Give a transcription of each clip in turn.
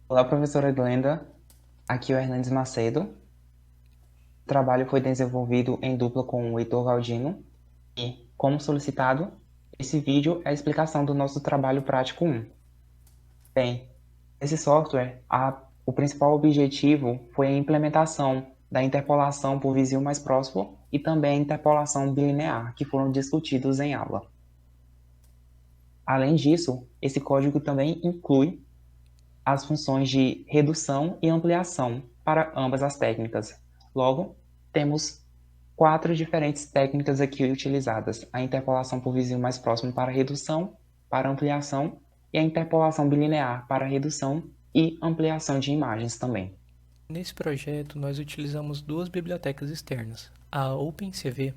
Olá, professora Glenda. Aqui é o Hernandes Macedo. O trabalho foi desenvolvido em dupla com o Heitor Galdino e, como solicitado, esse vídeo é a explicação do nosso trabalho prático 1. Bem, esse software, o principal objetivo foi a implementação da interpolação por vizinho mais próximo e também a interpolação bilinear, que foram discutidos em aula. Além disso, esse código também inclui as funções de redução e ampliação para ambas as técnicas. Logo, temos quatro diferentes técnicas aqui utilizadas: a interpolação por vizinho mais próximo para redução, para ampliação, e a interpolação bilinear para redução e ampliação de imagens também. Nesse projeto, nós utilizamos duas bibliotecas externas. A OpenCV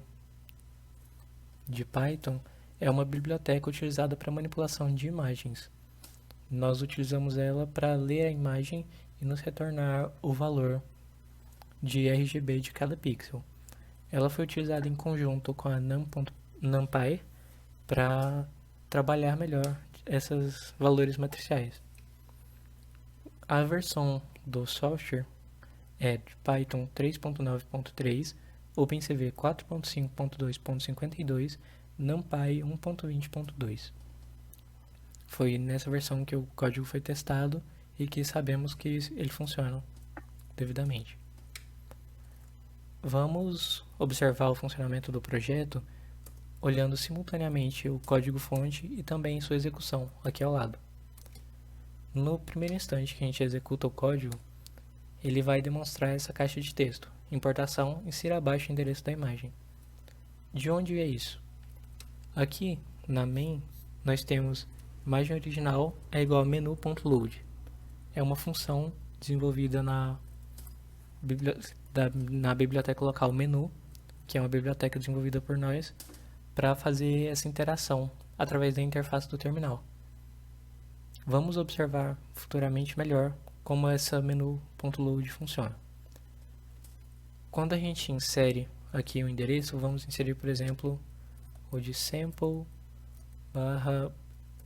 de Python é uma biblioteca utilizada para manipulação de imagens. Nós utilizamos ela para ler a imagem e nos retornar o valor de RGB de cada pixel. Ela foi utilizada em conjunto com a NumPy para trabalhar melhor esses valores matriciais. A versão do software é de Python 3.9.3, OpenCV 4.5.2.52, NumPy 1.20.2. Foi nessa versão que o código foi testado e que sabemos que ele funciona devidamente. Vamos observar o funcionamento do projeto olhando simultaneamente o código-fonte e também sua execução aqui ao lado. No primeiro instante que a gente executa o código, ele vai demonstrar essa caixa de texto: importação, insira abaixo o endereço da imagem. De onde é isso? Aqui na main nós temos imagem original é igual a menu.load. É uma função desenvolvida na biblioteca local menu, que é uma biblioteca desenvolvida por nós para fazer essa interação através da interface do terminal. Vamos observar futuramente melhor como essa menu.load funciona. Quando a gente insere aqui o endereço, vamos inserir, por exemplo, o de sample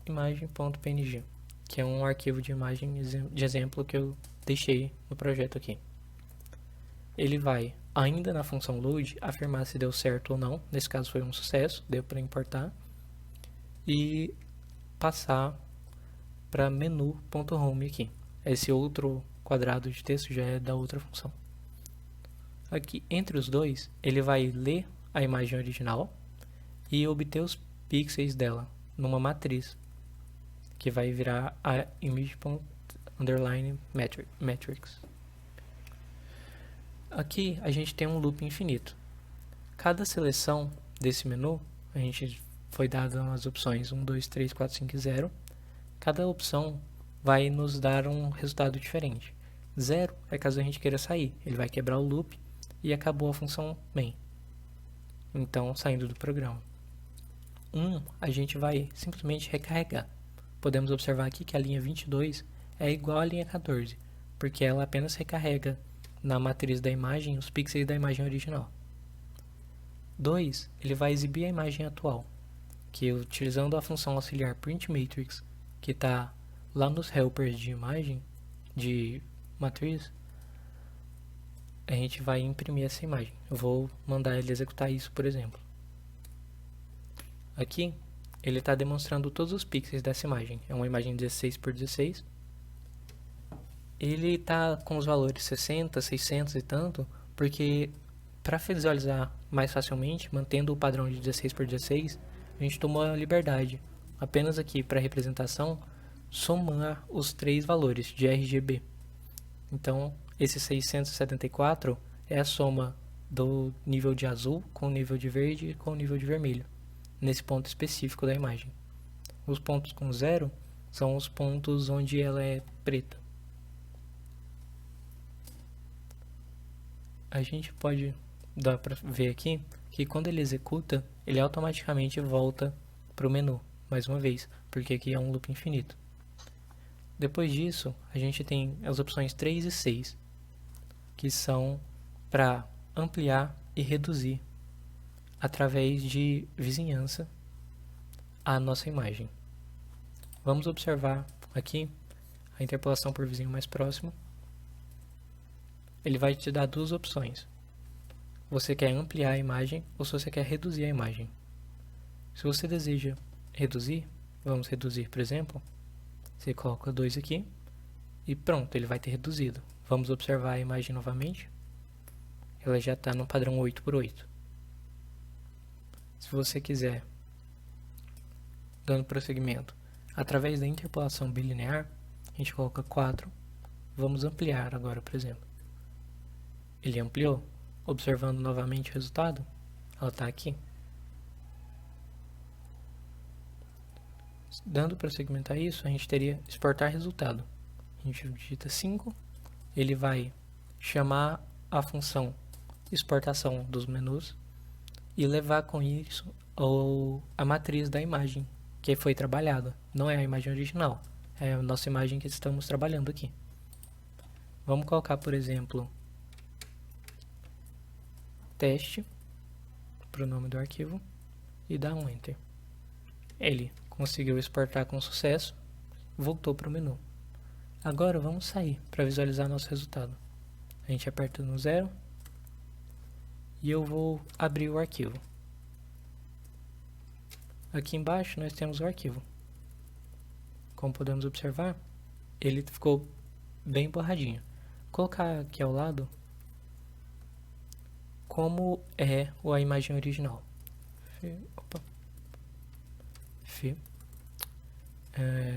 imagem.png, que é um arquivo de imagem de exemplo que eu deixei no projeto aqui. Ele vai, ainda na função load, afirmar se deu certo ou não. Nesse caso foi um sucesso, deu para importar. E passar para menu.home aqui. Esse outro quadrado de texto já é da outra função. Aqui, entre os dois, ele vai ler a imagem original e obter os pixels dela numa matriz, que vai virar a image.matrix. Aqui a gente tem um loop infinito. Cada seleção desse menu, a gente foi dado as opções 1, 2, 3, 4, 5 e 0. Cada opção vai nos dar um resultado diferente. 0 é caso a gente queira sair, ele vai quebrar o loop e acabou a função main. Então, saindo do programa. 1, a gente vai simplesmente recarregar. Podemos observar aqui que a linha 22 é igual à linha 14, porque ela apenas recarrega na matriz da imagem os pixels da imagem original. 2, ele vai exibir a imagem atual, que utilizando a função auxiliar printMatrix, que está lá nos helpers de imagem, de matriz, a gente vai imprimir essa imagem. Eu vou mandar ele executar isso, por exemplo. Aqui, ele está demonstrando todos os pixels dessa imagem. É uma imagem 16 por 16. Ele está com os valores 60, 600 e tanto, porque para visualizar mais facilmente, mantendo o padrão de 16 por 16, a gente tomou a liberdade, apenas aqui para representação, somar os três valores de RGB. Então, esse 674 é a soma do nível de azul com o nível de verde e com o nível de vermelho, nesse ponto específico da imagem. Os pontos com zero são os pontos onde ela é preta. A gente pode dar para ver aqui que quando ele executa, ele automaticamente volta para o menu, mais uma vez, porque aqui é um loop infinito. Depois disso, a gente tem as opções 3 e 6, que são para ampliar e reduzir através de vizinhança a nossa imagem. Vamos observar aqui a interpolação por vizinho mais próximo, ele vai te dar duas opções. Você quer ampliar a imagem ou se você quer reduzir a imagem. Se você deseja reduzir, vamos reduzir, por exemplo, você coloca 2 aqui e pronto, ele vai ter reduzido. Vamos observar a imagem novamente. Ela já está no padrão 8x8. Se você quiser, dando prosseguimento, através da interpolação bilinear, a gente coloca 4. Vamos ampliar agora, por exemplo. Ele ampliou. Observando novamente o resultado, ela está aqui. Dando prosseguimento a isso, a gente teria exportar resultado. A gente digita 5, ele vai chamar a função exportação dos menus e levar com isso a matriz da imagem que foi trabalhada. Não é a imagem original, é a nossa imagem que estamos trabalhando aqui. Vamos colocar, por exemplo, teste para o nome do arquivo e dar um Enter. Ele conseguiu exportar com sucesso, voltou para o menu. Agora vamos sair para visualizar nosso resultado. A gente aperta no 0 e eu vou abrir o arquivo. Aqui embaixo nós temos o arquivo. Como podemos observar, ele ficou bem borradinho. Vou colocar aqui ao lado como é a imagem original.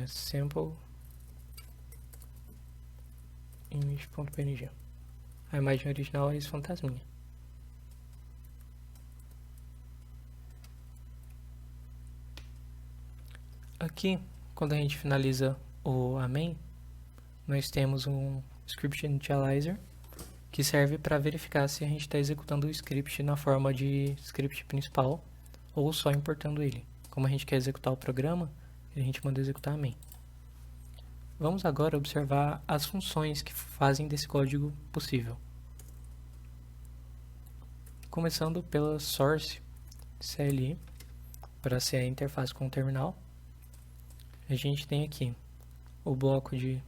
Sample image.png. A imagem original é esse fantasminha. Aqui, quando a gente finaliza a main, nós temos um script initializer que serve para verificar se a gente está executando o script na forma de script principal ou só importando ele. Como a gente quer executar o programa, a gente manda executar a main. Vamos agora observar as funções que fazem desse código possível. Começando pela source CLI, para ser a interface com o terminal. A gente tem aqui o bloco de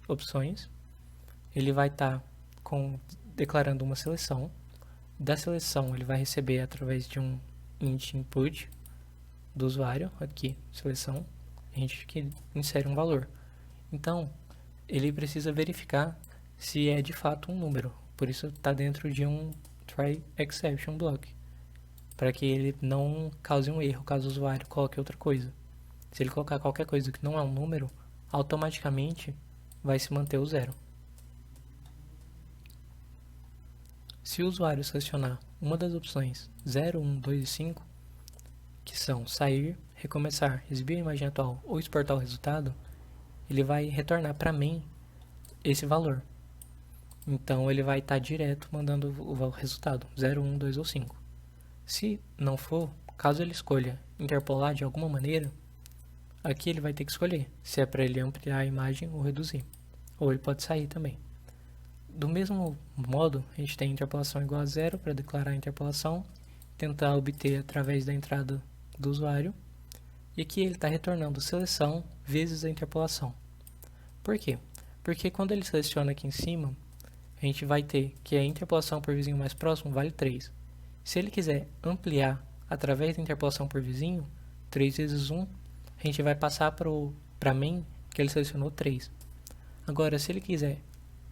opções. Ele vai estar declarando uma seleção. Da seleção ele vai receber através de um int input do usuário, aqui, seleção, a gente que insere um valor. Então, ele precisa verificar se é de fato um número, por isso está dentro de um try exception block, para que ele não cause um erro caso o usuário coloque outra coisa. Se ele colocar qualquer coisa que não é um número, automaticamente vai se manter o 0. Se o usuário selecionar uma das opções 0, 1, 2 e 5, que são sair, recomeçar, exibir a imagem atual ou exportar o resultado, ele vai retornar para main esse valor. Então ele vai estar direto mandando o resultado 0, 1, 2 ou 5. Se não for, caso ele escolha interpolar de alguma maneira, aqui ele vai ter que escolher se é para ele ampliar a imagem ou reduzir. Ou ele pode sair também. Do mesmo modo, a gente tem interpolação igual a 0 para declarar a interpolação, tentar obter através da entrada do usuário, e aqui ele está retornando seleção vezes a interpolação. Por quê? Porque quando ele seleciona aqui em cima, a gente vai ter que a interpolação por vizinho mais próximo vale 3. Se ele quiser ampliar através da interpolação por vizinho, 3 vezes 1, a gente vai passar para main que ele selecionou 3. Agora, se ele quiser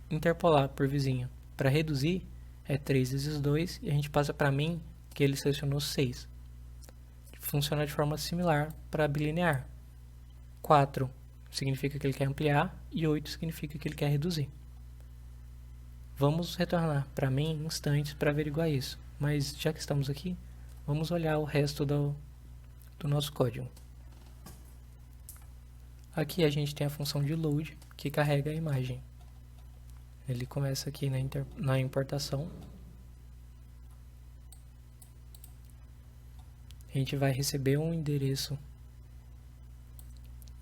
interpolar por vizinho para reduzir, é 3 vezes 2 e a gente passa para main que ele selecionou 6. Funciona de forma similar para bilinear. 4 significa que ele quer ampliar e 8 significa que ele quer reduzir. Vamos retornar para main instantes para averiguar isso, mas já que estamos aqui, vamos olhar o resto do nosso código. Aqui a gente tem a função de load que carrega a imagem. Ele começa aqui na importação. A gente vai receber um endereço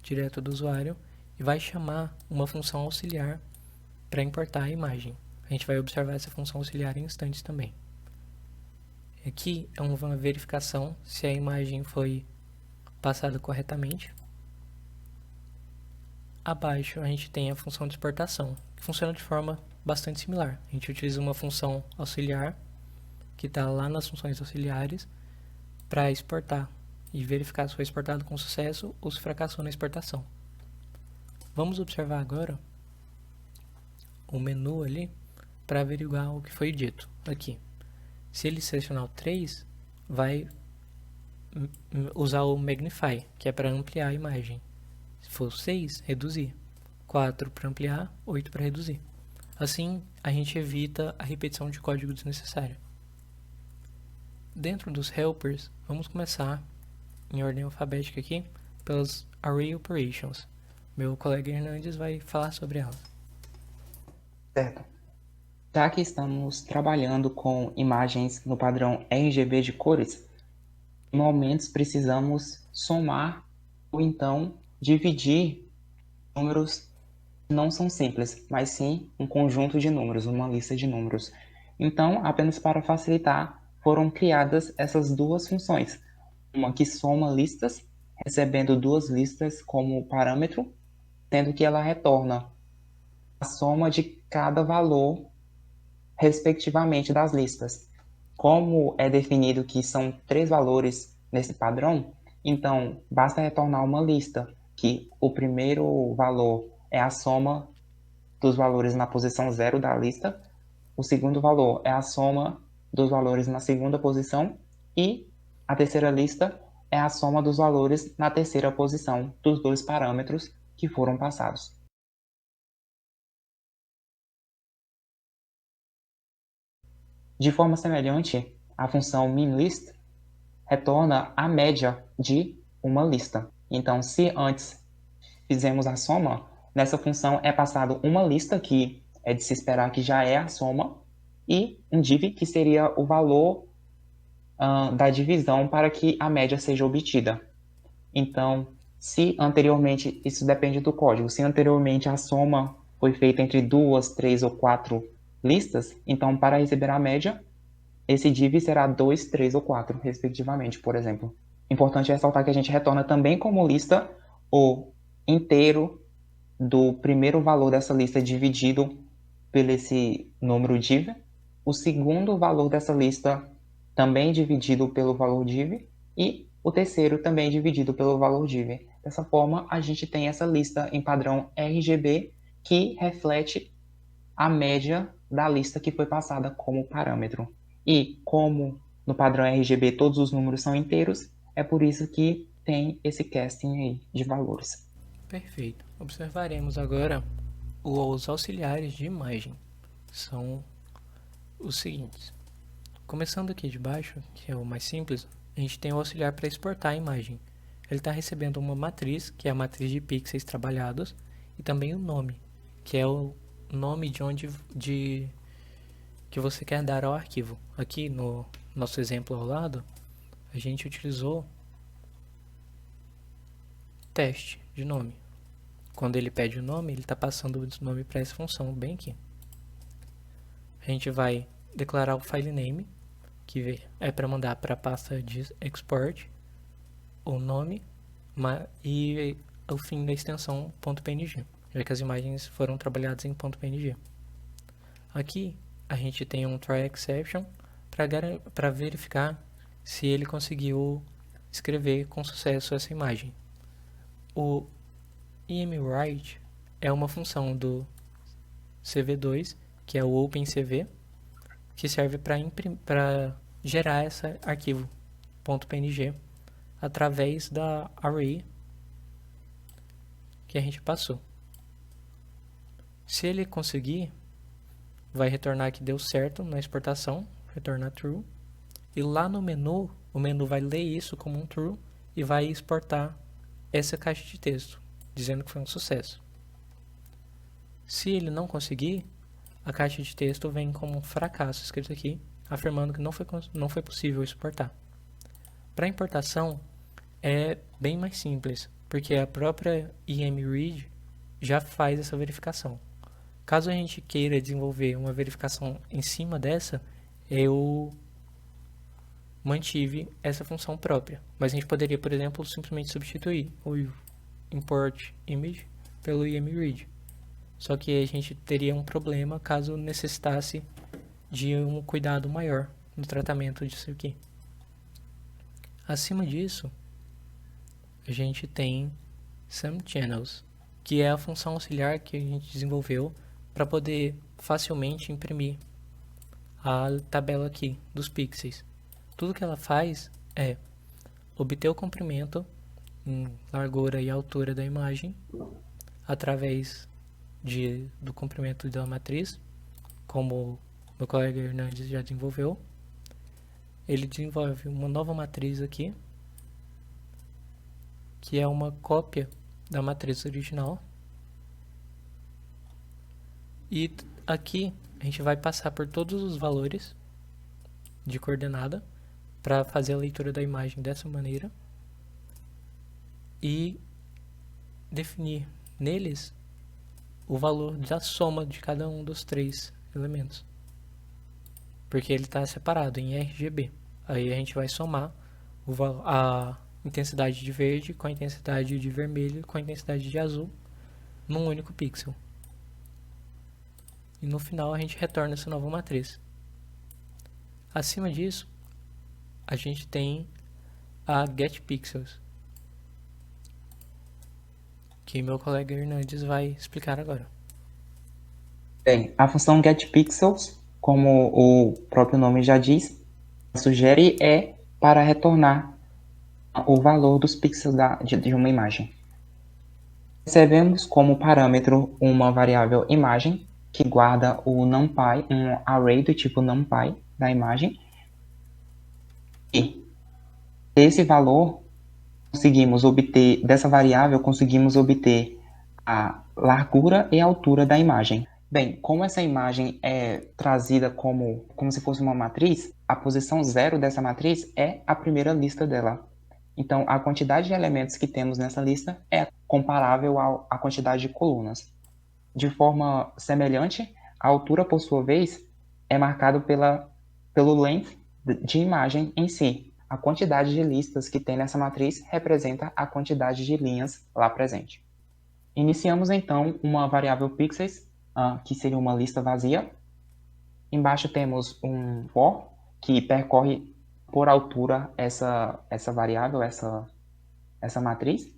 direto do usuário e vai chamar uma função auxiliar para importar a imagem. A gente vai observar essa função auxiliar em instantes também. Aqui é uma verificação se a imagem foi passada corretamente. Abaixo a gente tem a função de exportação, que funciona de forma bastante similar. A gente utiliza uma função auxiliar, que está lá nas funções auxiliares, para exportar e verificar se foi exportado com sucesso ou se fracassou na exportação. Vamos observar agora o menu ali para averiguar o que foi dito aqui. Se ele selecionar o 3, vai usar o Magnify, que é para ampliar a imagem. Se for 6, reduzir. 4 para ampliar, 8 para reduzir. Assim, a gente evita a repetição de código desnecessário. Dentro dos helpers, vamos começar em ordem alfabética aqui, pelas Array Operations. Meu colega Hernandes vai falar sobre elas. Certo. Já que estamos trabalhando com imagens no padrão RGB de cores, em momentos precisamos somar ou então dividir números que não são simples, mas sim um conjunto de números, uma lista de números. Então, apenas para facilitar, foram criadas essas duas funções. Uma que soma listas, recebendo duas listas como parâmetro, sendo que ela retorna a soma de cada valor, respectivamente, das listas. Como é definido que são 3 valores nesse padrão, então basta retornar uma lista, que o primeiro valor é a soma dos valores na posição 0 da lista, o segundo valor é a soma dos valores na segunda posição e a terceira lista é a soma dos valores na terceira posição dos dois parâmetros que foram passados. De forma semelhante, a função minList retorna a média de uma lista. Então, se antes fizemos a soma, nessa função é passado uma lista, que é de se esperar que já é a soma, e um div, que seria o valor da divisão para que a média seja obtida. Então, se anteriormente, isso depende do código, se anteriormente a soma foi feita entre 2, 3 ou 4 listas, então para receber a média, esse div será 2, 3 ou 4, respectivamente, por exemplo. Importante ressaltar que a gente retorna também como lista o inteiro do primeiro valor dessa lista dividido pelo esse número div, o segundo valor dessa lista também dividido pelo valor div e o terceiro também dividido pelo valor div. Dessa forma, a gente tem essa lista em padrão RGB que reflete a média da lista que foi passada como parâmetro. E como no padrão RGB todos os números são inteiros, é por isso que tem esse casting aí de valores. Perfeito. Observaremos agora os auxiliares de imagem. São os seguintes. Começando aqui de baixo, que é o mais simples, a gente tem o auxiliar para exportar a imagem. Ele está recebendo uma matriz, que é a matriz de pixels trabalhados, e também o nome, que é o nome que você quer dar ao arquivo. Aqui no nosso exemplo ao lado, a gente utilizou teste de nome. Quando ele pede o nome, ele está passando o nome para essa função bem aqui. A gente vai declarar o file name, que é para mandar para a pasta de export, o nome e o fim da extensão .png, já que as imagens foram trabalhadas em .png. Aqui a gente tem um try exception para verificar se ele conseguiu escrever com sucesso essa imagem. O emWrite é uma função do CV2, que é o OpenCV, que serve para gerar esse arquivo .png através da array que a gente passou. Se ele conseguir, vai retornar que deu certo na exportação, retornar true, e lá no menu, o menu vai ler isso como um true e vai exportar essa caixa de texto, dizendo que foi um sucesso. Se ele não conseguir, a caixa de texto vem como um fracasso escrito aqui, afirmando que não foi possível exportar. Para importação, é bem mais simples, porque a própria emRead já faz essa verificação. Caso a gente queira desenvolver uma verificação em cima dessa, eu mantive essa função própria. Mas a gente poderia, por exemplo, simplesmente substituir o import image pelo IMRead. Só que a gente teria um problema caso necessitasse de um cuidado maior no tratamento disso aqui. Acima disso, a gente tem SumChannels, que é a função auxiliar que a gente desenvolveu para poder facilmente imprimir a tabela aqui dos pixels. Tudo que ela faz é obter o comprimento em largura e altura da imagem através do comprimento da matriz, como meu colega Hernandes já desenvolveu. Ele desenvolve uma nova matriz aqui, que é uma cópia da matriz original. E aqui a gente vai passar por todos os valores de coordenada para fazer a leitura da imagem dessa maneira e definir neles o valor da soma de cada um dos três elementos, porque ele está separado em RGB. Aí a gente vai somar a intensidade de verde com a intensidade de vermelho com a intensidade de azul num único pixel. E no final a gente retorna essa nova matriz. Acima disso, a gente tem a getPixels, que meu colega Hernandes vai explicar agora. Bem, a função getPixels, como o próprio nome já diz, sugere para retornar o valor dos pixels de uma imagem. Recebemos como parâmetro uma variável imagem, que guarda o NumPy, um array do tipo NumPy da imagem. E desse valor, dessa variável, conseguimos obter a largura e a altura da imagem. Bem, como essa imagem é trazida como se fosse uma matriz, a posição 0 dessa matriz é a primeira lista dela. Então, a quantidade de elementos que temos nessa lista é comparável à quantidade de colunas. De forma semelhante, a altura, por sua vez, é marcada pelo length de imagem em si. A quantidade de listas que tem nessa matriz representa a quantidade de linhas lá presente. Iniciamos, então, uma variável pixels, que seria uma lista vazia. Embaixo temos um for, que percorre por altura essa variável, essa matriz.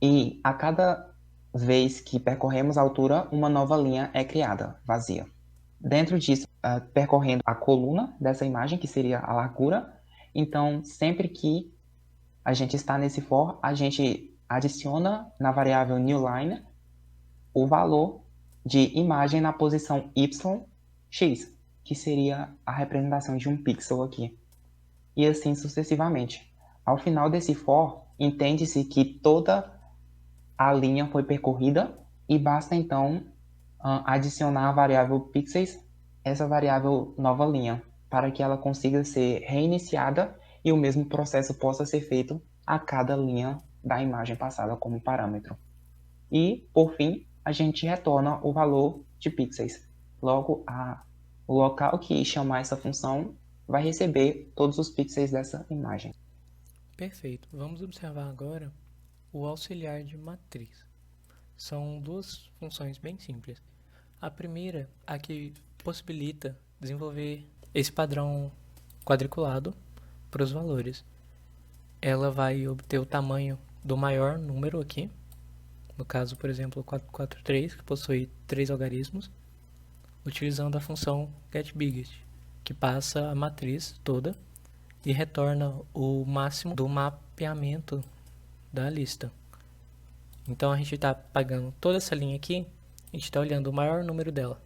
E a cada vez que percorremos a altura, uma nova linha é criada, vazia. Dentro disso, percorrendo a coluna dessa imagem, que seria a largura. Então, sempre que a gente está nesse for, a gente adiciona na variável newLine o valor de imagem na posição yx, que seria a representação de um pixel aqui. E assim sucessivamente. Ao final desse for, entende-se que toda a linha foi percorrida e basta então adicionar a variável pixels, essa variável nova linha, para que ela consiga ser reiniciada e o mesmo processo possa ser feito a cada linha da imagem passada como parâmetro. E, por fim, a gente retorna o valor de pixels. Logo, o local que chamar essa função vai receber todos os pixels dessa imagem. Perfeito. Vamos observar agora o auxiliar de matriz. São duas funções bem simples. A primeira, a que possibilita desenvolver esse padrão quadriculado para os valores. Ela vai obter o tamanho do maior número aqui, no caso, por exemplo, 443, que possui 3 algarismos, utilizando a função getBiggest, que passa a matriz toda e retorna o máximo do mapeamento da lista. Então a gente está pegando toda essa linha aqui, a gente está olhando o maior número dela,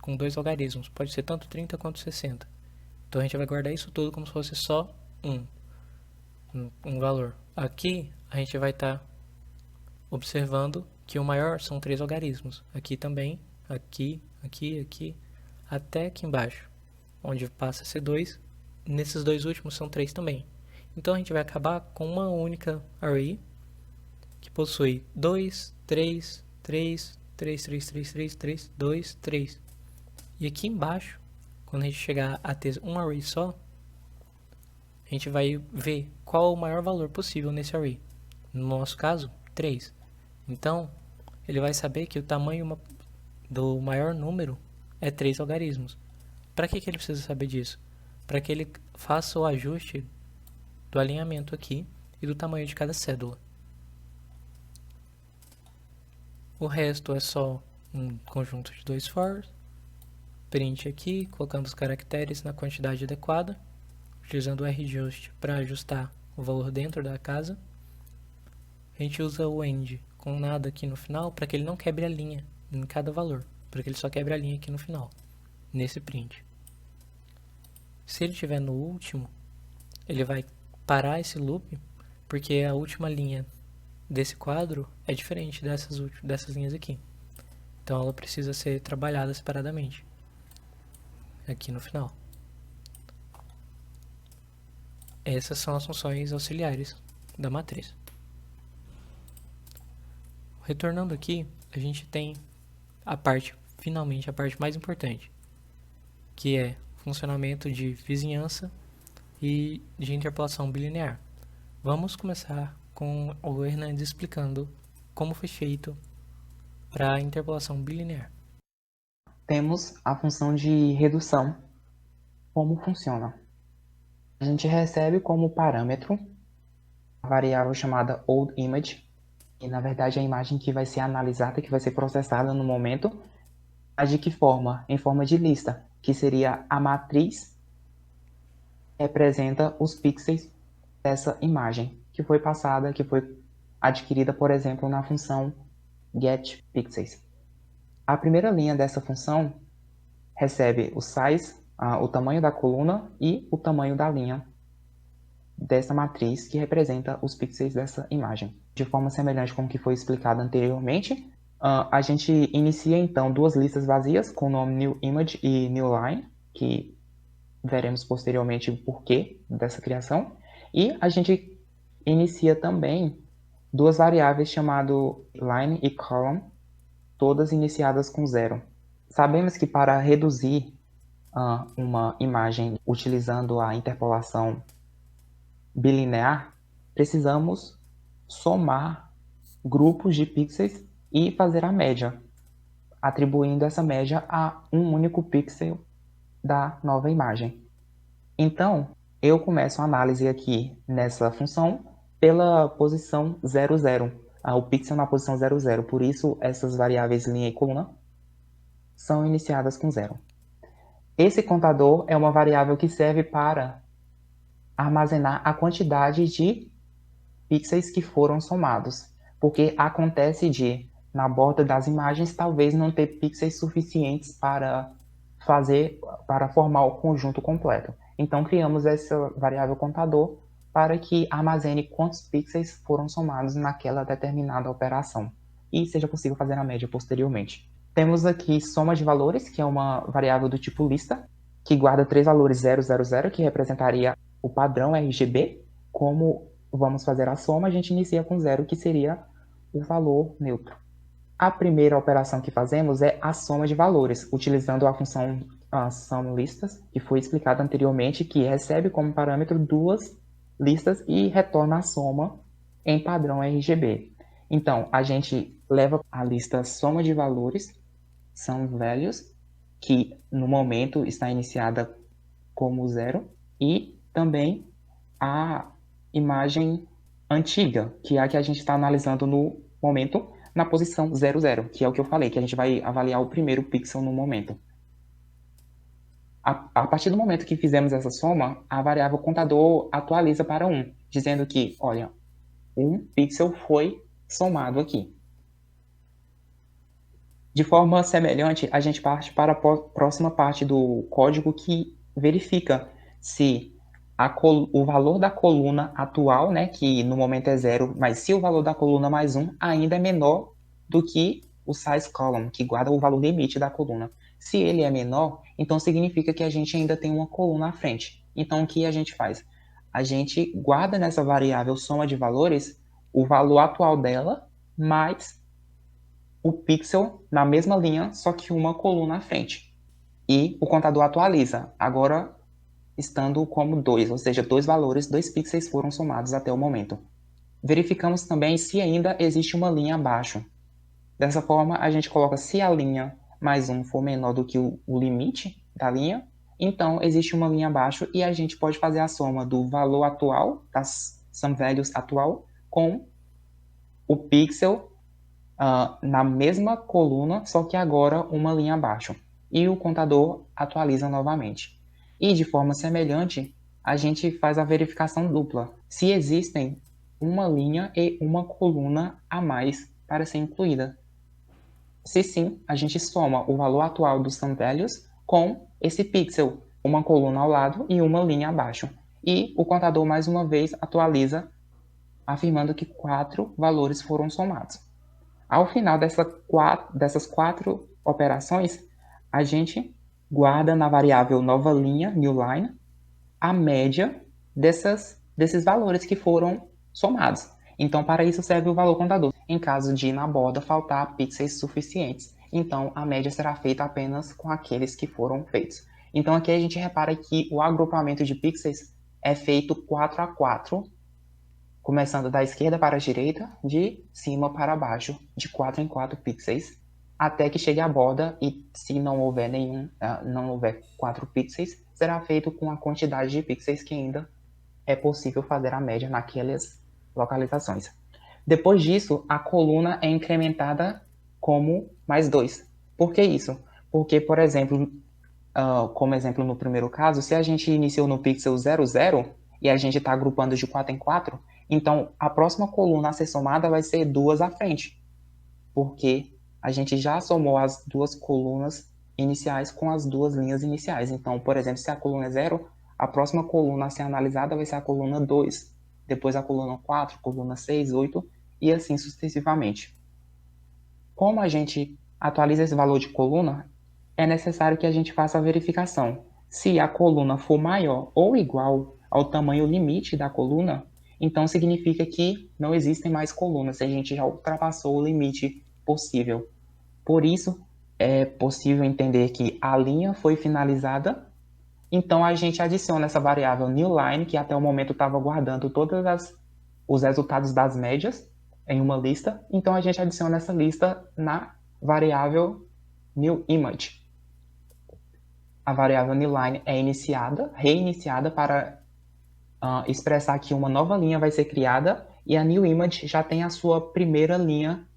com 2 algarismos, pode ser tanto 30 quanto 60. Então a gente vai guardar isso tudo como se fosse só um valor. Aqui a gente vai estar observando que o maior são 3 algarismos. Aqui também, aqui, até aqui embaixo, onde passa a ser 2. Nesses dois últimos são 3 também. Então a gente vai acabar com uma única array que possui 2, 3, 3, 3, 3, 3, 3, 3, 2, 3. E aqui embaixo, quando a gente chegar a ter um array só, a gente vai ver qual é o maior valor possível nesse array. No nosso caso, 3. Então, ele vai saber que o tamanho do maior número é 3 algarismos. Para que ele precisa saber disso? Para que ele faça o ajuste do alinhamento aqui e do tamanho de cada cédula. O resto é só um conjunto de 2 for, print aqui, colocando os caracteres na quantidade adequada, utilizando o rjust para ajustar o valor dentro da casa. A gente usa o end com nada aqui no final para que ele não quebre a linha em cada valor, para que ele só quebre a linha aqui no final, nesse print. Se ele estiver no último, ele vai parar esse loop, porque a última linha desse quadro é diferente dessas linhas aqui. Então ela precisa ser trabalhada separadamente, aqui no final. Essas são as funções auxiliares da matriz. Retornando aqui, a gente tem finalmente a parte mais importante, que é funcionamento de vizinhança e de interpolação bilinear. Vamos começar com o Hernandes explicando como foi feito para a interpolação bilinear. Temos a função de redução. Como funciona? A gente recebe como parâmetro a variável chamada oldImage, e na verdade a imagem que vai ser analisada, que vai ser processada no momento. Mas de que forma? Em forma de lista, que seria a matriz que representa os pixels dessa imagem, que foi passada, que foi adquirida, por exemplo, na função getPixels. A primeira linha dessa função recebe o size, o tamanho da coluna e o tamanho da linha dessa matriz que representa os pixels dessa imagem. De forma semelhante com o que foi explicado anteriormente, a gente inicia então duas listas vazias com o nome newImage e newLine, que veremos posteriormente o porquê dessa criação. E a gente inicia também duas variáveis chamadas line e column, todas iniciadas com 0. Sabemos que para reduzir uma imagem utilizando a interpolação bilinear, precisamos somar grupos de pixels e fazer a média, atribuindo essa média a um único pixel da nova imagem. Então, eu começo a análise aqui nessa função pela posição 0, 0, o pixel na posição 0, 0. Por isso, essas variáveis linha e coluna são iniciadas com 0. Esse contador é uma variável que serve para armazenar a quantidade de pixels que foram somados, porque acontece de, na borda das imagens, talvez não ter pixels suficientes para formar o conjunto completo. Então, criamos essa variável contador para que armazene quantos pixels foram somados naquela determinada operação e seja possível fazer a média posteriormente. Temos aqui soma de valores, que é uma variável do tipo lista, que guarda 3 valores 0, 0, 0, que representaria o padrão RGB. Como vamos fazer a soma, a gente inicia com 0, que seria o valor neutro. A primeira operação que fazemos é a soma de valores, utilizando a função SumListas, que foi explicada anteriormente, que recebe como parâmetro duas listas e retorna a soma em padrão RGB. Então, a gente leva a lista soma de valores, são values, que no momento está iniciada como 0, e também a imagem antiga, que é a que a gente está analisando no momento, na posição 0, 0, que é o que eu falei, que a gente vai avaliar o primeiro pixel no momento. A partir do momento que fizemos essa soma, a variável contador atualiza para 1, dizendo que, olha, um pixel foi somado aqui. De forma semelhante, a gente parte para a próxima parte do código que verifica se o valor da coluna atual, né, que no momento é 0, mas se o valor da coluna mais 1 ainda é menor do que o size column, que guarda o valor limite da coluna. Se ele é menor, então significa que a gente ainda tem uma coluna à frente. Então, o que a gente faz? A gente guarda nessa variável soma de valores o valor atual dela, mais o pixel na mesma linha, só que uma coluna à frente. E o contador atualiza, agora estando como 2, ou seja, 2 valores, 2 pixels foram somados até o momento. verificamos também se ainda existe uma linha abaixo. Dessa forma, a gente coloca se a linha mais 1 for menor do que o limite da linha, então existe uma linha abaixo e a gente pode fazer a soma do valor atual, das sum values atual, com o pixel na mesma coluna, só que agora uma linha abaixo. E o contador atualiza novamente. E de forma semelhante, a gente faz a verificação dupla. Se existem uma linha e uma coluna a mais para ser incluída. Se sim, a gente soma o valor atual dos sum values com esse pixel, uma coluna ao lado e uma linha abaixo. E o contador mais uma vez atualiza, afirmando que 4 valores foram somados. Ao final dessas 4 operações, a gente guarda na variável nova linha, new line, a média desses valores que foram somados. Então, para isso serve o valor contador. Em caso de na borda faltar pixels suficientes, então a média será feita apenas com aqueles que foram feitos. Então, aqui a gente repara que o agrupamento de pixels é feito 4 a 4, começando da esquerda para a direita, de cima para baixo, de 4 em 4 pixels, até que chegue à borda, e se não houver não houver 4 pixels, será feito com a quantidade de pixels que ainda é possível fazer a média naquelas localizações. Depois disso, a coluna é incrementada como mais 2. Por que isso? Porque, por exemplo, como exemplo no primeiro caso, se a gente iniciou no pixel 00 e a gente está agrupando de 4 em 4, então a próxima coluna a ser somada vai ser 2 à frente, porque a gente já somou as 2 colunas iniciais com as 2 linhas iniciais. Então, por exemplo, se a coluna é 0, a próxima coluna a ser analisada vai ser a coluna 2, depois a coluna 4, coluna 6, 8 e assim sucessivamente. Como a gente atualiza esse valor de coluna, é necessário que a gente faça a verificação. Se a coluna for maior ou igual ao tamanho limite da coluna, então significa que não existem mais colunas, a gente já ultrapassou o limite possível. Por isso, é possível entender que a linha foi finalizada, então a gente adiciona essa variável newLine, que até o momento estava guardando todos os resultados das médias em uma lista, então a gente adiciona essa lista na variável newImage. A variável newLine é reiniciada para expressar que uma nova linha vai ser criada e a newImage já tem a sua primeira linha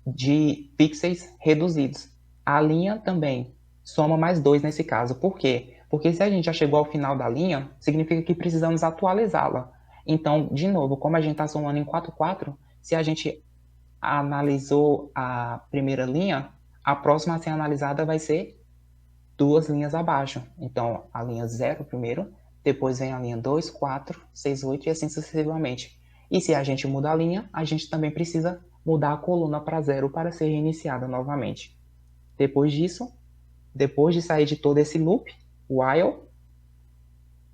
de pixels reduzidos. A linha também soma mais 2 nesse caso. Por quê? Porque se a gente já chegou ao final da linha, significa que precisamos atualizá-la. Então, de novo, como a gente está somando em 4, 4, se a gente analisou a primeira linha, a próxima a ser analisada vai ser 2 linhas abaixo. Então, a linha 0 primeiro, depois vem a linha 2, 4, 6, 8 e assim sucessivamente. E se a gente muda a linha, a gente também precisa mudar a coluna para 0 para ser reiniciada novamente. Depois disso, depois de sair de todo esse loop, while,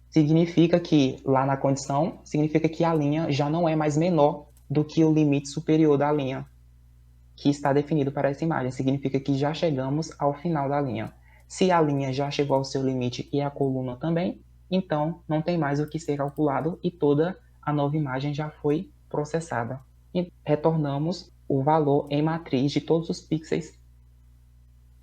significa que, lá na condição, significa que a linha já não é mais menor do que o limite superior da linha que está definido para essa imagem. Significa que já chegamos ao final da linha. Se a linha já chegou ao seu limite e a coluna também, então não tem mais o que ser calculado e toda a nova imagem já foi processada. E retornamos o valor em matriz de todos os pixels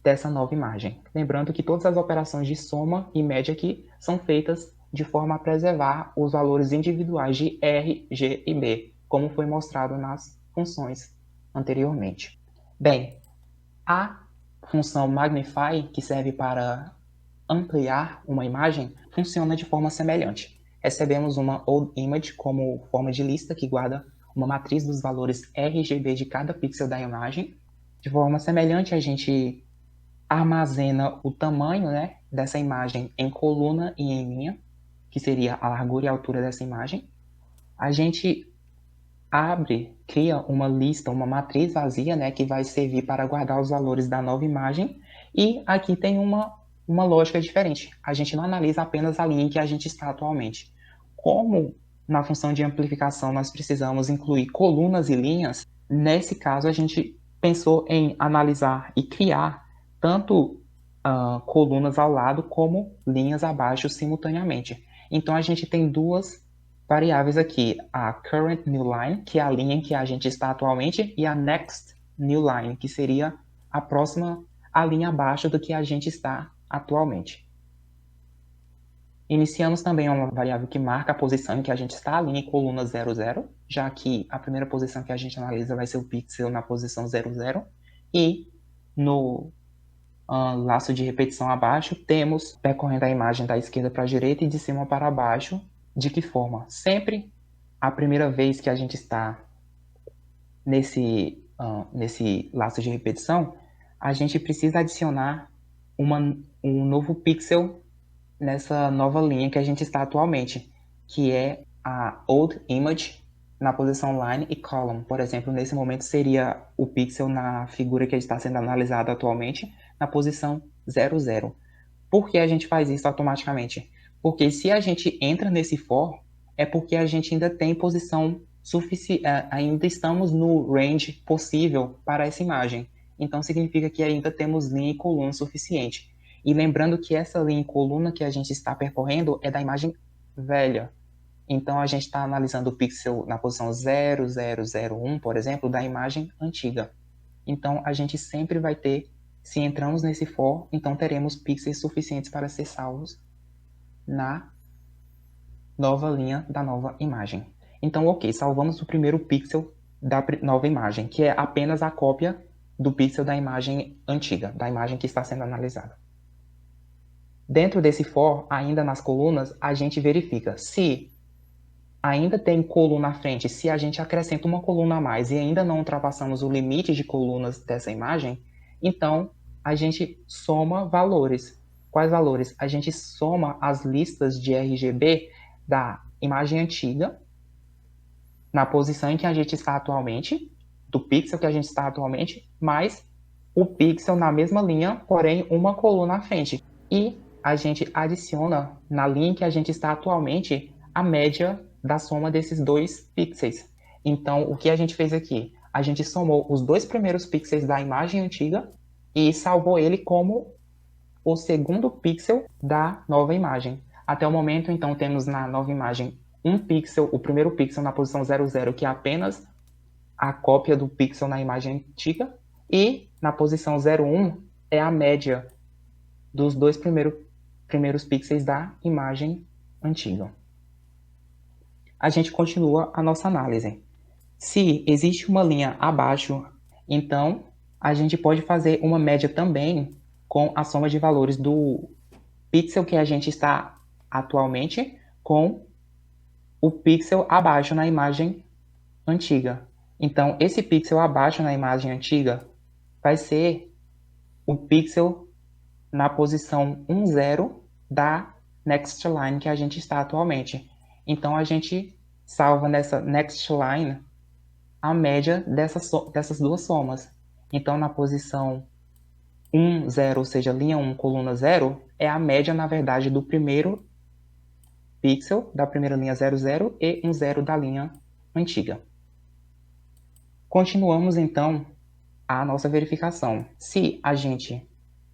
dessa nova imagem. Lembrando que todas as operações de soma e média aqui são feitas de forma a preservar os valores individuais de R, G e B, como foi mostrado nas funções anteriormente. Bem, a função Magnify, que serve para ampliar uma imagem, funciona de forma semelhante. Recebemos uma oldImage como forma de lista que guarda uma matriz dos valores RGB de cada pixel da imagem. De forma semelhante, a gente armazena o tamanho, dessa imagem em coluna e em linha, que seria a largura e a altura dessa imagem. A gente cria uma lista, uma matriz vazia, que vai servir para guardar os valores da nova imagem. E aqui tem uma lógica diferente. A gente não analisa apenas a linha em que a gente está atualmente. Como na função de amplificação nós precisamos incluir colunas e linhas, nesse caso a gente pensou em analisar e criar tanto colunas ao lado como linhas abaixo simultaneamente. Então a gente tem duas variáveis aqui, a current new line, que é a linha em que a gente está atualmente, e a next new line, que seria a próxima, a linha abaixo do que a gente está atualmente. Iniciamos também uma variável que marca a posição em que a gente está, a linha em coluna 00, já que a primeira posição que a gente analisa vai ser o pixel na posição 00, e no laço de repetição abaixo, temos percorrendo a imagem da esquerda para a direita e de cima para baixo. De que forma? Sempre a primeira vez que a gente está nesse laço de repetição, a gente precisa adicionar um novo pixel nessa nova linha que a gente está atualmente, que é a old image na posição line e column. Por exemplo, nesse momento seria o pixel na figura que está sendo analisada atualmente, na posição 00. Por que a gente faz isso automaticamente? Porque se a gente entra nesse for, é porque a gente ainda tem posição suficiente, ainda estamos no range possível para essa imagem. Então significa que ainda temos linha e coluna suficiente. E lembrando que essa linha e coluna que a gente está percorrendo é da imagem velha. Então a gente está analisando o pixel na posição 0001, por exemplo, da imagem antiga. Então a gente sempre vai ter, se entramos nesse for, então teremos pixels suficientes para ser salvos na nova linha da nova imagem. Então, ok, salvamos o primeiro pixel da nova imagem, que é apenas a cópia do pixel da imagem antiga, da imagem que está sendo analisada. Dentro desse for, ainda nas colunas, a gente verifica se ainda tem coluna à frente, se a gente acrescenta uma coluna a mais e ainda não ultrapassamos o limite de colunas dessa imagem, então a gente soma valores. Quais valores? A gente soma as listas de RGB da imagem antiga, na posição em que a gente está atualmente, do pixel que a gente está atualmente, mais o pixel na mesma linha, porém uma coluna à frente. E a gente adiciona na linha em que a gente está atualmente a média da soma desses dois pixels. Então, o que a gente fez aqui? A gente somou os dois primeiros pixels da imagem antiga e salvou ele como o segundo pixel da nova imagem. Até o momento, então, temos na nova imagem um pixel, o primeiro pixel na posição 00, que é apenas a cópia do pixel na imagem antiga, e na posição 01 é a média dos dois primeiros pixels da imagem antiga. A gente continua a nossa análise. Se existe uma linha abaixo, então a gente pode fazer uma média também com a soma de valores do pixel que a gente está atualmente com o pixel abaixo na imagem antiga. Então, esse pixel abaixo na imagem antiga vai ser o pixel na posição 10 da next line que a gente está atualmente. Então, a gente salva nessa next line a média dessas duas somas. Então, na posição 1, 0, ou seja, linha 1, coluna 0, é a média, na verdade, do primeiro pixel da primeira linha 00 e um 0 da linha antiga. Continuamos, então, a nossa verificação. Se a gente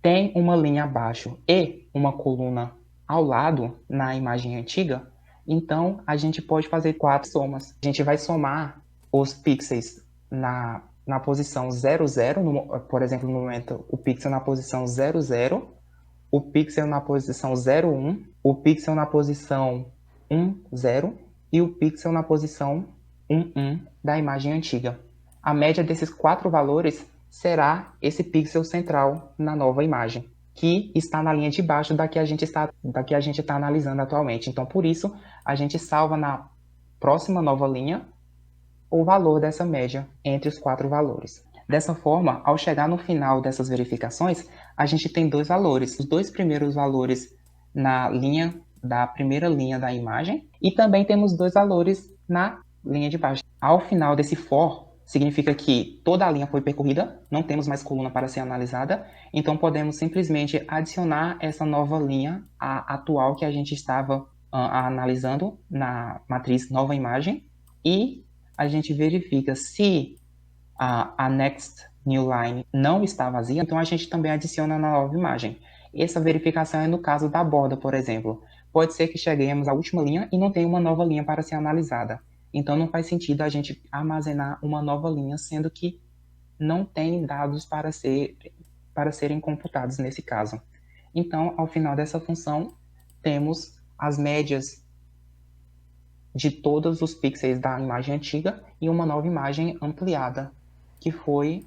tem uma linha abaixo e uma coluna ao lado na imagem antiga, então a gente pode fazer 4 somas. A gente vai somar os pixels na posição 00, por exemplo, no momento, o pixel na posição 00, o pixel na posição 01, o pixel na posição 10 e o pixel na posição 11 da imagem antiga. A média desses 4 valores será esse pixel central na nova imagem, que está na linha de baixo da que a gente está analisando atualmente. Então, por isso, a gente salva na próxima nova linha o valor dessa média entre os 4 valores. Dessa forma, ao chegar no final dessas verificações, a gente tem 2 valores. Os 2 primeiros valores na linha da primeira linha da imagem e também temos 2 valores na linha de baixo. Ao final desse for, significa que toda a linha foi percorrida, não temos mais coluna para ser analisada, então podemos simplesmente adicionar essa nova linha à atual que a gente estava analisando na matriz nova imagem e a gente verifica se a next new line não está vazia, então a gente também adiciona na nova imagem. Essa verificação é no caso da borda, por exemplo. pode ser que cheguemos à última linha e não tenha uma nova linha para ser analisada. Então, não faz sentido a gente armazenar uma nova linha, sendo que não tem dados para serem computados nesse caso. Então, ao final dessa função, temos as médias de todos os pixels da imagem antiga e uma nova imagem ampliada, que foi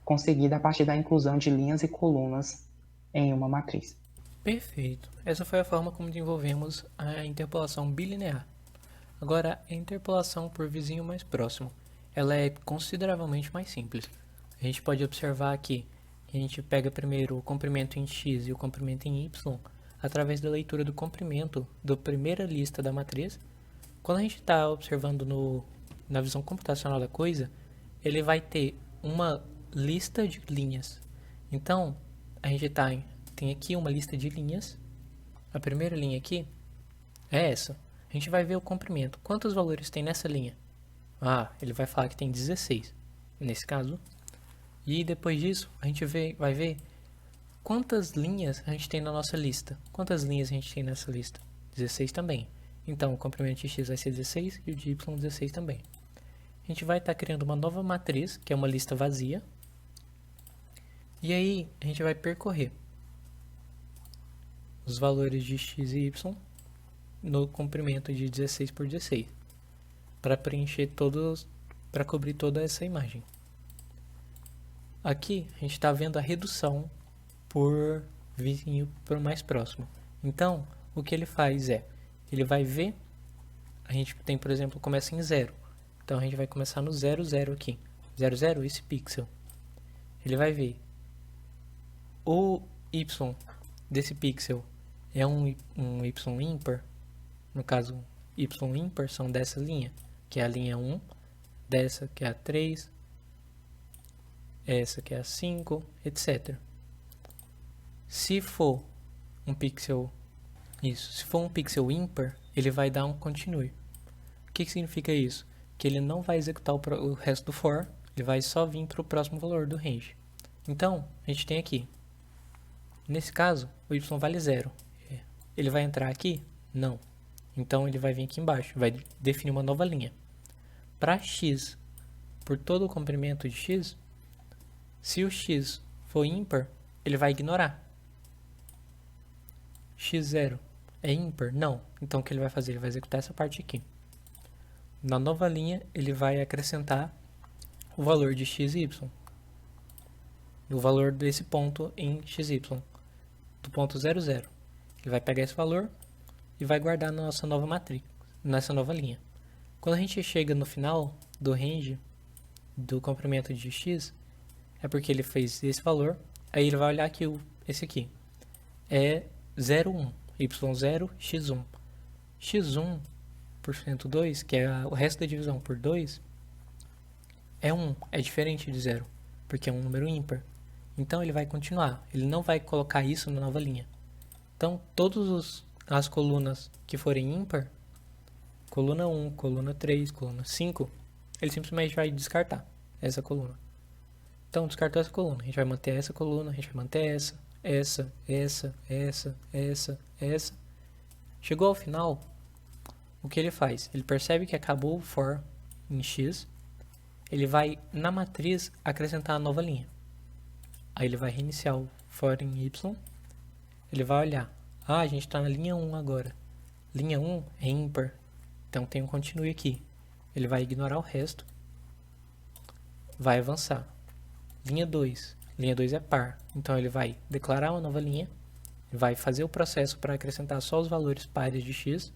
conseguida a partir da inclusão de linhas e colunas em uma matriz. Perfeito. Essa foi a forma como desenvolvemos a interpolação bilinear. Agora, a interpolação por vizinho mais próximo. Ela é consideravelmente mais simples. A gente pode observar aqui que a gente pega primeiro o comprimento em x e o comprimento em y através da leitura do comprimento da primeira lista da matriz. Quando a gente está observando na visão computacional da coisa, ele vai ter uma lista de linhas. Então, a gente tem aqui uma lista de linhas. A primeira linha aqui é essa. A gente vai ver o comprimento. Quantos valores tem nessa linha? Ah, ele vai falar que tem 16, nesse caso. E depois disso, a gente vai ver quantas linhas a gente tem na nossa lista. Quantas linhas a gente tem nessa lista? 16 também. Então, o comprimento de x vai ser 16 e o de y 16 também. A gente vai estar criando uma nova matriz, que é uma lista vazia. E aí, a gente vai percorrer os valores de x e y no comprimento de 16 por 16, para preencher para cobrir toda essa imagem. Aqui a gente está vendo a redução por vizinho para o mais próximo. Então, o que ele faz é, ele vai ver, a gente tem, por exemplo, começa em 0. Então a gente vai começar no 0, 0 aqui. 0, 0, esse pixel. Ele vai ver o y desse pixel é um y ímpar. No caso, y ímpar são dessa linha, que é a linha 1, dessa que é a 3, essa que é a 5, etc. Se for um pixel ímpar, ele vai dar um continue. O que significa isso? Que ele não vai executar o resto do for, ele vai só vir para o próximo valor do range. Então, a gente tem aqui, nesse caso, o y vale 0. Ele vai entrar aqui? Não. Então, ele vai vir aqui embaixo, vai definir uma nova linha. Para x, por todo o comprimento de x, se o x for ímpar, ele vai ignorar. x0 é ímpar? Não. Então, o que ele vai fazer? Ele vai executar essa parte aqui. Na nova linha, ele vai acrescentar o valor de x e y. O valor desse ponto em xy, do ponto 0, 0. Ele vai pegar esse valor e vai guardar na nossa nova matriz, nessa nova linha. Quando a gente chega no final do range do comprimento de x, é porque ele fez esse valor, aí ele vai olhar que esse aqui é 0, 1, y0, x1. x1 por 2, que é o resto da divisão por 2, é 1, é diferente de 0, porque é um número ímpar. Então ele vai continuar, ele não vai colocar isso na nova linha. Então todas as colunas que forem ímpar, coluna 1, coluna 3, coluna 5, ele simplesmente vai descartar essa coluna. Então descartou essa coluna, a gente vai manter essa coluna, a gente vai manter essa. Chegou ao final, o que ele faz? Ele percebe que acabou o for em x, ele vai na matriz acrescentar a nova linha. Aí ele vai reiniciar o for em y, ele vai olhar, a gente está na linha 1 agora, linha 1 é ímpar, então tem um continue aqui, ele vai ignorar o resto, vai avançar. Linha 2 é par, então ele vai declarar uma nova linha, vai fazer o processo para acrescentar só os valores pares de x,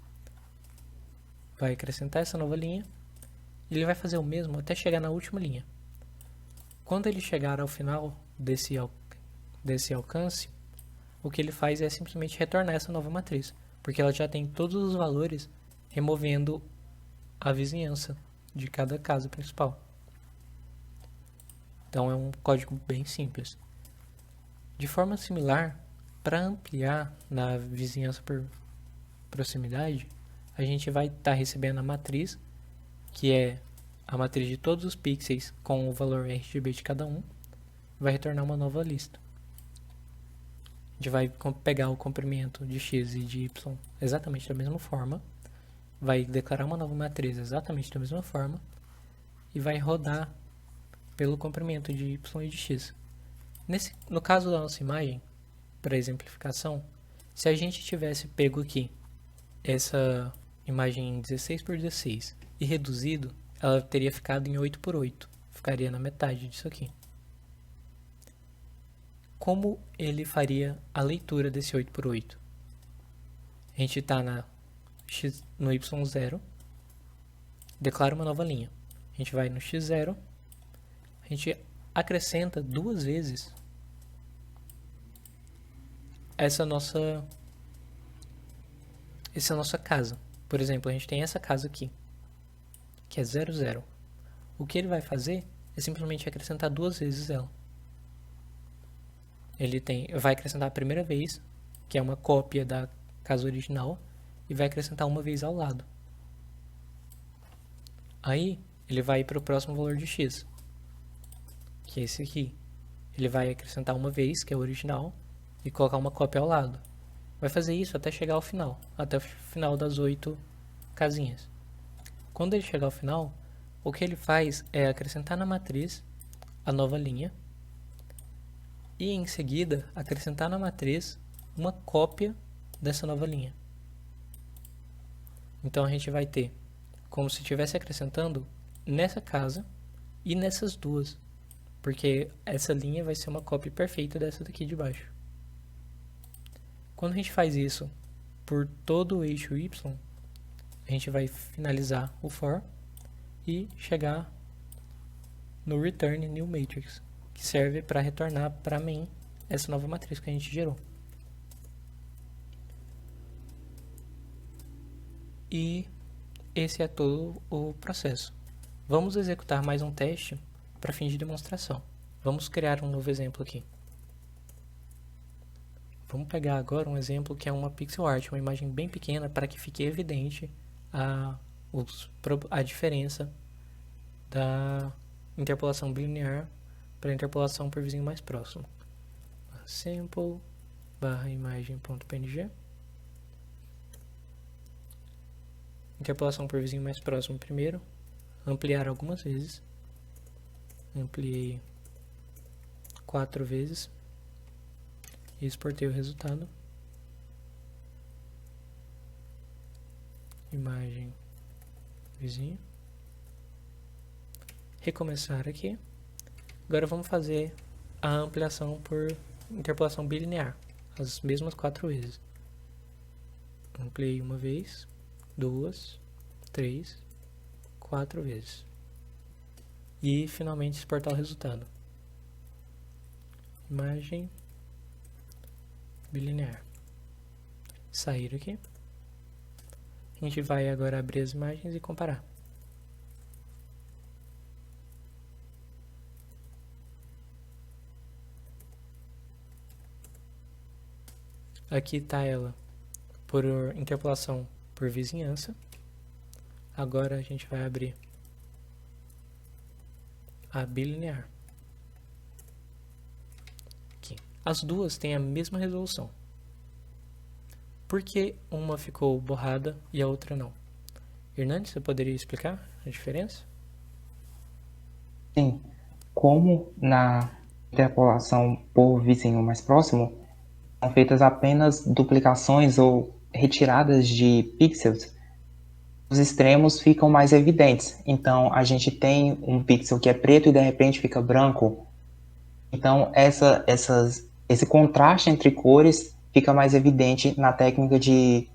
vai acrescentar essa nova linha, e ele vai fazer o mesmo até chegar na última linha. Quando ele chegar ao final desse alcance, o que ele faz é simplesmente retornar essa nova matriz, porque ela já tem todos os valores removendo a vizinhança de cada casa principal. Então é um código bem simples. De forma similar, para ampliar na vizinhança por proximidade, a gente vai estar recebendo a matriz, que é a matriz de todos os pixels com o valor RGB de cada um, vai retornar uma nova lista. gente vai pegar o comprimento de x e de y exatamente da mesma forma, vai declarar uma nova matriz exatamente da mesma forma e vai rodar pelo comprimento de y e de x. No caso da nossa imagem, para exemplificação, se a gente tivesse pego aqui essa imagem em 16 por 16 e reduzido, ela teria ficado em 8 por 8, ficaria na metade disso aqui. Como ele faria a leitura desse 8 por 8? A gente está no y0, declara uma nova linha. A gente vai no x0, a gente acrescenta duas vezes essa nossa casa. Por exemplo, a gente tem essa casa aqui, que é 0, 0. O que ele vai fazer é simplesmente acrescentar duas vezes ela. Ele vai acrescentar a primeira vez, que é uma cópia da casa original, e vai acrescentar uma vez ao lado. Aí, ele vai para o próximo valor de x, que é esse aqui. Ele vai acrescentar uma vez, que é o original, e colocar uma cópia ao lado. Vai fazer isso até chegar ao final, até o final das 8 casinhas. Quando ele chegar ao final, o que ele faz é acrescentar na matriz a nova linha e em seguida acrescentar na matriz uma cópia dessa nova linha. Então a gente vai ter como se estivesse acrescentando nessa casa e nessas duas, porque essa linha vai ser uma cópia perfeita dessa daqui de baixo. Quando a gente faz isso por todo o eixo y, a gente vai finalizar o for e chegar no return new matrix, que serve para retornar para main essa nova matriz que a gente gerou. E esse é todo o processo. Vamos executar mais um teste para fins de demonstração. Vamos criar um novo exemplo aqui. Vamos pegar agora um exemplo que é uma pixel art, uma imagem bem pequena, para que fique evidente a diferença da interpolação bilinear para a interpolação por vizinho mais próximo. Sample barra imagem.png, interpolação por vizinho mais próximo primeiro, ampliar algumas vezes, ampliei 4 vezes e exportei o resultado. Imagem vizinho, recomeçar aqui. Agora vamos fazer a ampliação por interpolação bilinear, as mesmas 4 vezes. Ampliei uma vez, 2, 3, 4 vezes. E finalmente exportar o resultado. Imagem bilinear. Sair aqui. A gente vai agora abrir as imagens e comparar. Aqui está ela por interpolação por vizinhança. Agora a gente vai abrir a bilinear. Aqui. As duas têm a mesma resolução. Por que uma ficou borrada e a outra não? Hernandes, você poderia explicar a diferença? Sim, como na interpolação por vizinho mais próximo, são feitas apenas duplicações ou retiradas de pixels, os extremos ficam mais evidentes. Então, a gente tem um pixel que é preto e de repente fica branco. Então, esse contraste entre cores fica mais evidente na técnica de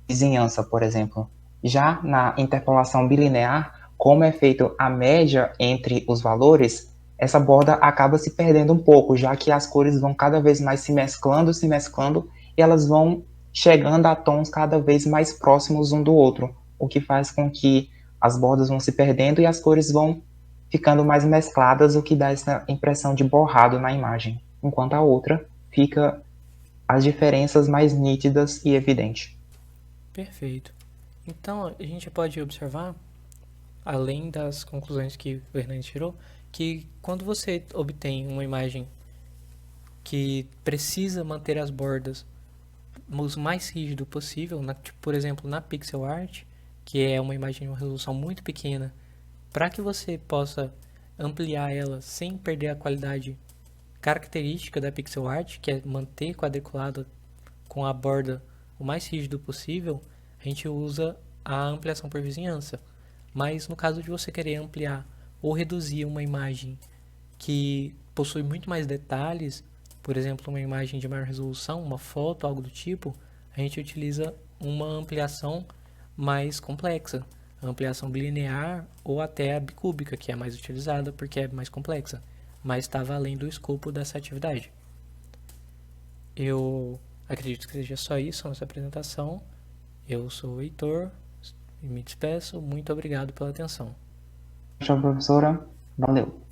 vizinhança, por exemplo. Já na interpolação bilinear, como é feita a média entre os valores, essa borda acaba se perdendo um pouco, já que as cores vão cada vez mais se mesclando, e elas vão chegando a tons cada vez mais próximos um do outro, o que faz com que as bordas vão se perdendo e as cores vão ficando mais mescladas, o que dá essa impressão de borrado na imagem, enquanto a outra fica as diferenças mais nítidas e evidentes. Perfeito. Então, a gente pode observar, além das conclusões que o Hernandes tirou, que quando você obtém uma imagem que precisa manter as bordas o mais rígido possível, tipo, por exemplo, na pixel art, que é uma imagem de uma resolução muito pequena, para que você possa ampliar ela sem perder a qualidade característica da pixel art, que é manter quadriculado com a borda o mais rígido possível, a gente usa a ampliação por vizinhança. Mas no caso de você querer ampliar ou reduzir uma imagem que possui muito mais detalhes, por exemplo, uma imagem de maior resolução, uma foto, algo do tipo, a gente utiliza uma ampliação mais complexa, a ampliação bilinear ou até a bicúbica, que é mais utilizada porque é mais complexa, mas está além do escopo dessa atividade. Eu acredito que seja só isso a nossa apresentação. Eu sou o Heitor e me despeço. Muito obrigado pela atenção. Tchau, professora. Valeu.